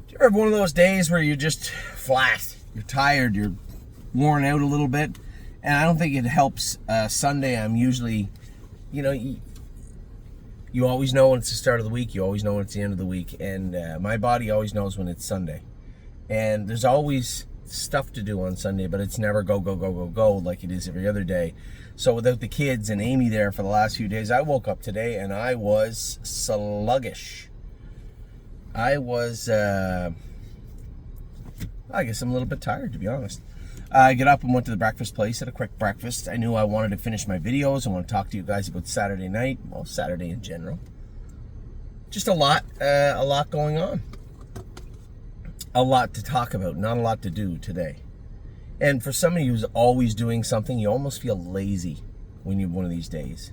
Do you ever have one of those days where you're just flat? You're tired, you're worn out a little bit. And I don't think it helps. Sunday, I'm usually, you always know when it's the start of the week. You always know when it's the end of the week. And my body always knows when it's Sunday. And there's always stuff to do on Sunday, but it's never go, go, go, go, go like it is every other day. So without the kids and Amy there for the last few days, I woke up today and I was sluggish. I was, I guess I'm a little bit tired, to be honest. I get up and went to the breakfast place, had a quick breakfast. I knew I wanted to finish my videos. I want to talk to you guys about Saturday night. Well, Saturday in general. Just a lot going on. A lot to talk about, not a lot to do today. And for somebody who's always doing something, you almost feel lazy when you have one of these days.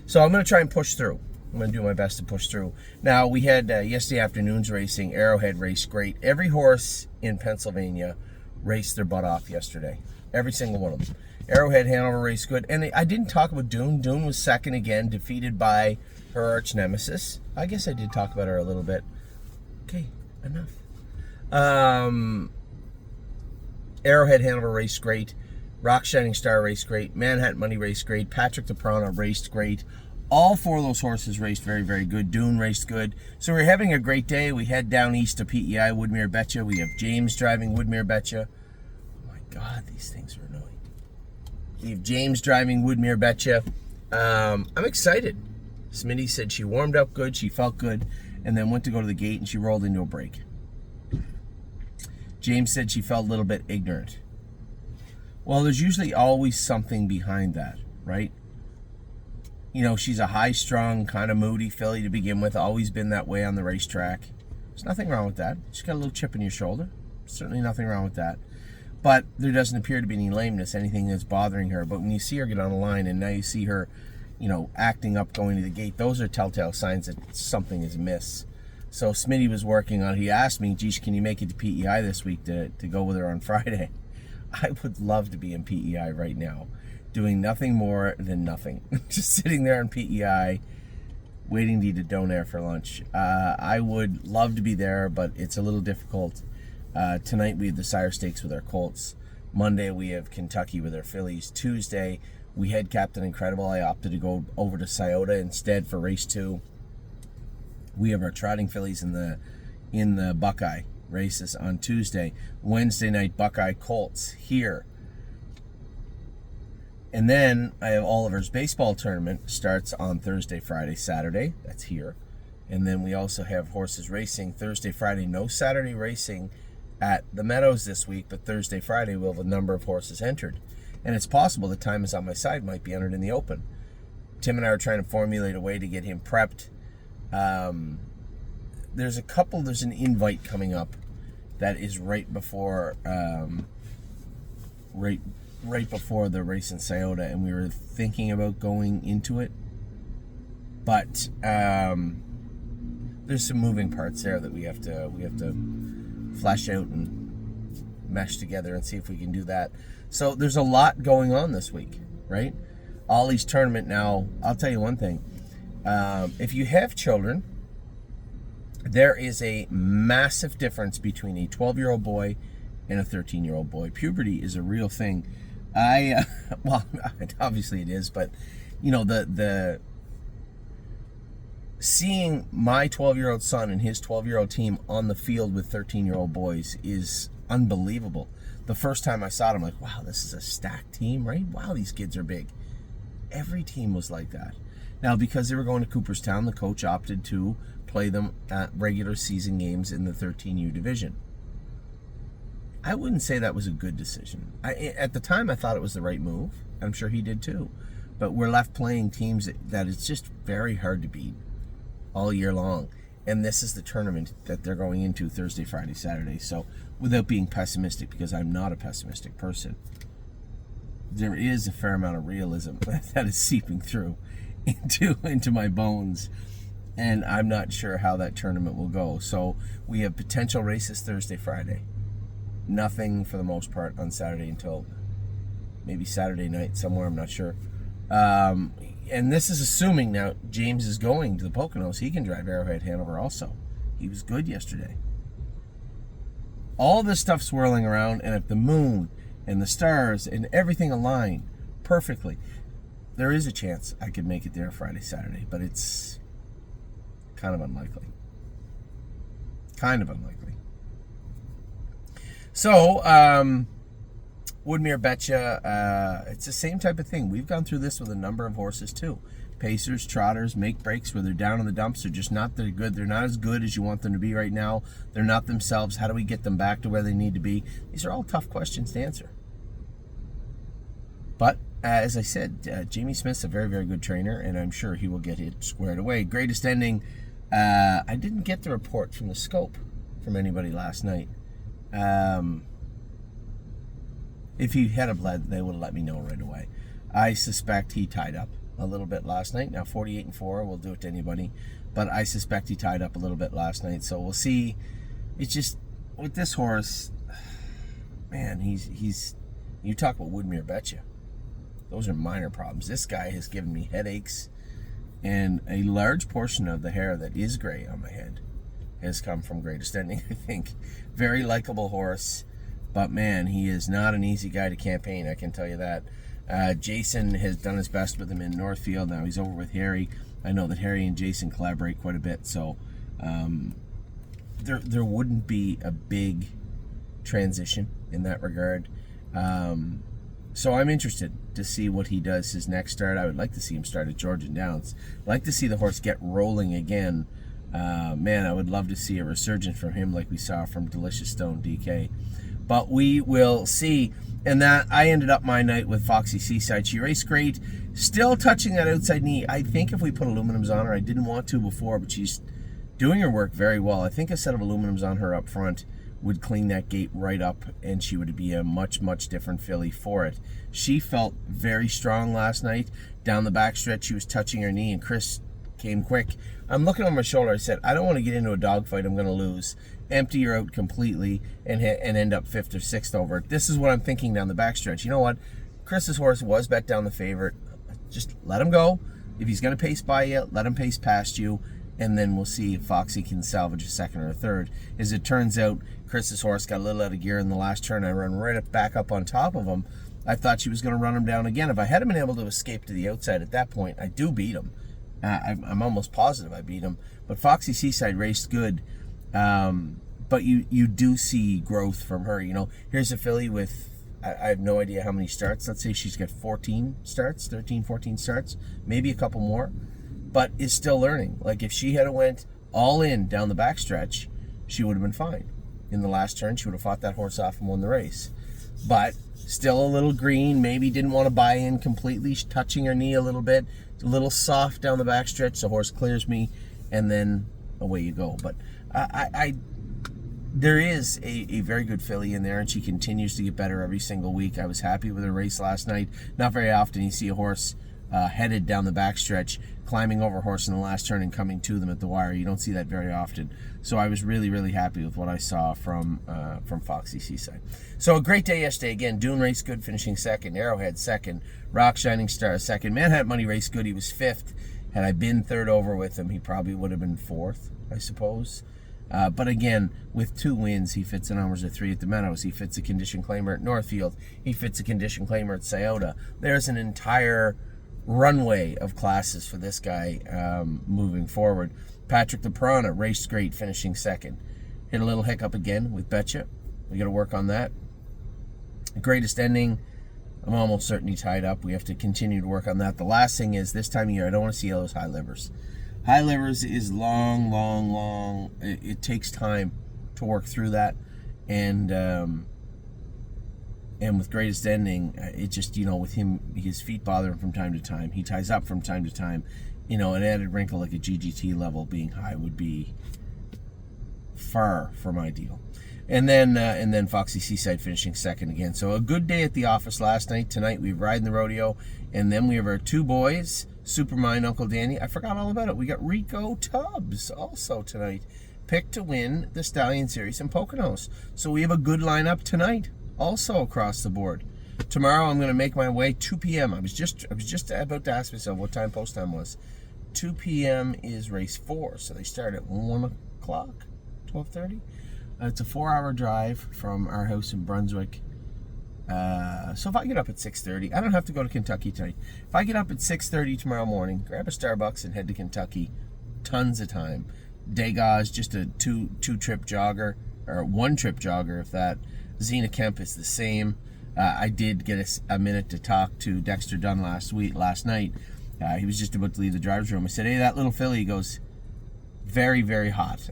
So I'm going to try and push through. I'm going to do my best to push through. Now, we had yesterday afternoon's racing. Arrowhead raced great. Every horse in Pennsylvania raced their butt off yesterday. Every single one of them. Arrowhead, Hanover raced good. And I didn't talk about Dune. Dune was second again, defeated by her arch nemesis. I guess I did talk about her a little bit. Okay, enough. Arrowhead, Hanover raced great. Rock Shining Star raced great. Manhattan Money raced great. Patrick the Prana raced great. All four of those horses raced very, very good. Dune raced good. So we're having a great day. We head down east to PEI, Woodmere Betcha. We have James driving Woodmere Betcha. Oh my God, these things are annoying. We have James driving Woodmere Betcha. I'm excited. Smitty said she warmed up good, she felt good, and then went to go to the gate and she rolled into a break. James said she felt a little bit ignorant. Well, there's usually always something behind that, right? You know, she's a high-strung, kind of moody filly to begin with, always been that way on the racetrack. There's nothing wrong with that. She's got a little chip in your shoulder. Certainly nothing wrong with that. But there doesn't appear to be any lameness, anything that's bothering her. But when you see her get on the line and now you see her, acting up, going to the gate, those are telltale signs that something is amiss. So Smitty was working on it. He asked me, geez, can you make it to PEI this week to go with her on Friday? I would love to be in PEI right now, doing nothing more than nothing. Just sitting there in PEI, waiting to eat a donair for lunch. I would love to be there, but it's a little difficult. Tonight we have the Sire Stakes with our Colts. Monday we have Kentucky with our fillies. Tuesday we had Captain Incredible. I opted to go over to Scioto instead for race 2. We have our trotting fillies in the Buckeye races on Tuesday. Wednesday night, Buckeye Colts here. And then I have Oliver's baseball tournament starts on Thursday, Friday, Saturday. That's here. And then we also have horses racing Thursday, Friday. No Saturday racing at the Meadows this week, but Thursday, Friday we'll have a number of horses entered. And it's possible the Time Is On My Side might be entered in the Open. Tim and I are trying to formulate a way to get him prepped. There's an invite coming up that is right before right before the race in Scioto, and we were thinking about going into it, but there's some moving parts there that we have to flesh out and mesh together and see if we can do that. So there's a lot going on this week, right? Ollie's tournament now. I'll tell you one thing. If you have children, there is a massive difference between a 12-year-old boy and a 13-year-old boy. Puberty is a real thing. Well, obviously it is, but the seeing my 12-year-old son and his 12-year-old team on the field with 13-year-old boys is unbelievable. The first time I saw it, I'm like, wow, this is a stacked team, right? Wow, these kids are big. Every team was like that. Now, because they were going to Cooperstown, the coach opted to play them at regular season games in the 13U division. I wouldn't say that was a good decision. At the time, I thought it was the right move. I'm sure he did too. But we're left playing teams that it's just very hard to beat all year long. And this is the tournament that they're going into Thursday, Friday, Saturday. So without being pessimistic, because I'm not a pessimistic person, there is a fair amount of realism that is seeping through into my bones. And I'm not sure how that tournament will go. So we have potential races Thursday, Friday. Nothing for the most part on Saturday until maybe Saturday night somewhere, I'm not sure. And this is assuming now James is going to the Poconos. He can drive Arrowhead Hanover also. He was good yesterday. all this stuff swirling around, and if the moon and the stars and everything align perfectly, there is a chance I could make it there Friday, Saturday, but it's kind of unlikely. Kind of unlikely. So, Woodmere Betcha, it's the same type of thing. We've gone through this with a number of horses too. Pacers, trotters, make breaks where they're down in the dumps. They're just not that good. They're not as good as you want them to be right now. They're not themselves. How do we get them back to where they need to be? These are all tough questions to answer. But as I said, Jamie Smith's a very, very good trainer, and I'm sure he will get it squared away. Greatest ending. I didn't get the report from the scope from anybody last night. If he had a bled, they would have let me know right away. I suspect he tied up a little bit last night. Now 48-4 will do it to anybody, but I suspect he tied up a little bit last night. So we'll see. It's just with this horse, man. He's. You talk about Woodmere Betcha. Those are minor problems. This guy has given me headaches, and a large portion of the hair that is gray on my head has come from Greatest Ending. I think very likable horse, but man, he is not an easy guy to campaign. I can tell you that. Jason has done his best with him in Northfield. Now he's over with Harry. I know that Harry and Jason collaborate quite a bit, so there wouldn't be a big transition in that regard. So I'm interested to see what he does his next start. I would like to see him start at Georgian Downs. I'd like to see the horse get rolling again. Man, I would love to see a resurgence from him like we saw from Delicious Stone DK. But we will see. And that I ended up my night with Foxy Seaside. She raced great, still touching that outside knee. I think if we put aluminums on her, I didn't want to before, but she's doing her work very well. I think a set of aluminums on her up front would clean that gate right up, and she would be a much, much different filly for it. She felt very strong last night. Down the backstretch, she was touching her knee, and Chris came quick. I'm looking on my shoulder. I said, I don't want to get into a dogfight. I'm going to lose. Empty her out completely and end up 5th or 6th over it. This is what I'm thinking down the backstretch. You know what? Chris's horse was bet down the favorite. Just let him go. If he's going to pace by you, let him pace past you, and then we'll see if Foxy can salvage a 2nd or a 3rd. As it turns out, Chris's horse got a little out of gear in the last turn. I run right back up on top of him. I thought she was going to run him down again. If I hadn't been able to escape to the outside at that point, I do beat him. I'm almost positive I beat him. But Foxy Seaside raced good. But you do see growth from her. You know, here's a filly with, I have no idea how many starts. Let's say she's got 14 starts, 13, 14 starts, maybe a couple more, but is still learning. Like if she had went all in down the backstretch, she would have been fine. In the last turn, she would have fought that horse off and won the race. But still a little green, maybe didn't want to buy in completely, touching her knee a little bit, a little soft down the backstretch. The horse clears me, and then away you go. But there is a very good filly in there, and she continues to get better every single week. I was happy with her race last night. Not very often you see a horse headed down the backstretch, climbing over a horse in the last turn and coming to them at the wire. You don't see that very often. So I was really, really happy with what I saw from Foxy Seaside. So a great day yesterday. Again, Dune raced good, finishing 2nd. Arrowhead 2nd. Rock Shining Star 2nd. Manhattan Money raced good. He was 5th. Had I been 3rd over with him, he probably would have been 4th, I suppose. But again, with 2 wins, he fits the numbers of 3 at the Meadows. He fits a condition claimer at Northfield. He fits a condition claimer at Scioto. There's an entire runway of classes for this guy moving forward. Patrick the Piranha raced great, finishing 2nd. Hit a little hiccup again with Betcha. We got to work on that. Greatest Ending, I'm almost certain he tied up. We have to continue to work on that. The last thing is, this time of year, I don't want to see those high livers. High livers is long, long, long. It takes time to work through that. And with Greatest Ending, it just, you know, with him, his feet bother him from time to time. He ties up from time to time. You know, an added wrinkle like a GGT level being high would be far from ideal. And then Foxy Seaside finishing 2nd again. So a good day at the office last night. Tonight we ride in the rodeo. And then we have our 2 boys, Supermine, Uncle Danny. I forgot all about it. We got Rico Tubbs also tonight, picked to win the Stallion Series in Poconos. So we have a good lineup tonight also across the board. Tomorrow I'm going to make my way 2 p.m. I was just about to ask myself what time post time was. 2 p.m. is race 4, so they start at 1 o'clock, 12:30. It's a 4-hour drive from our house in Brunswick. So if I get up at 6:30, I don't have to go to Kentucky tonight. If I get up at 6:30 tomorrow morning, grab a Starbucks and head to Kentucky, tons of time. Degas, just a two-trip jogger, or one-trip jogger if that. Zena Kemp is the same. I did get a minute to talk to Dexter Dunn last night. He was just about to leave the driver's room. I said, hey, that little filly. He goes, very, very hot.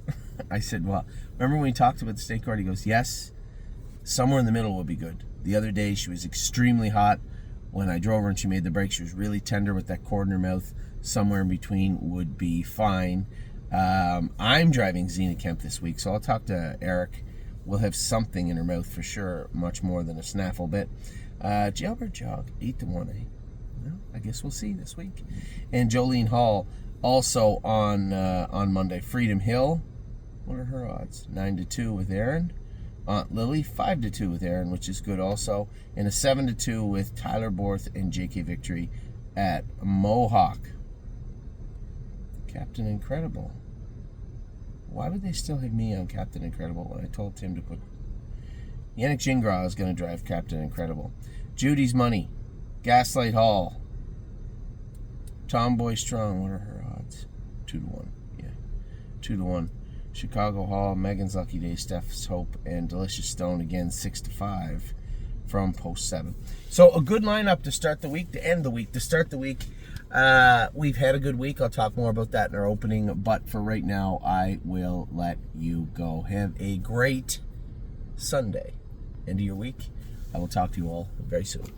I said, well, remember when we talked about the state court? He goes, yes, somewhere in the middle would be good. The other day she was extremely hot. When I drove her and she made the break, she was really tender with that cord in her mouth. Somewhere in between would be fine. I'm driving Zena Kemp this week, so I'll talk to Eric. We'll have something in her mouth for sure, much more than a snaffle bit. Jailbird Jog, 8-1, eh? Well, I guess we'll see this week. And Jolene Hall, also on Monday. Freedom Hill, what are her odds? 9-2 with Aaron. Aunt Lily, 5-2 with Aaron, which is good also. And a 7-2 with Tyler Borth and JK Victory at Mohawk. Captain Incredible. Why would they still have me on Captain Incredible when I told Tim to put... Yannick Gingras is going to drive Captain Incredible. Judy's Money. Gaslight Hall. Tomboy Strong. What are her odds? 2-1. Yeah. 2-1. Chicago Hall. Megan's Lucky Day. Steph's Hope. And Delicious Stone again 6-5 from Post 7. So a good lineup to start the week, to end the week. To start the week, we've had a good week. I'll talk more about that in our opening. But for right now, I will let you go. Have a great Sunday. End of your week. I will talk to you all very soon.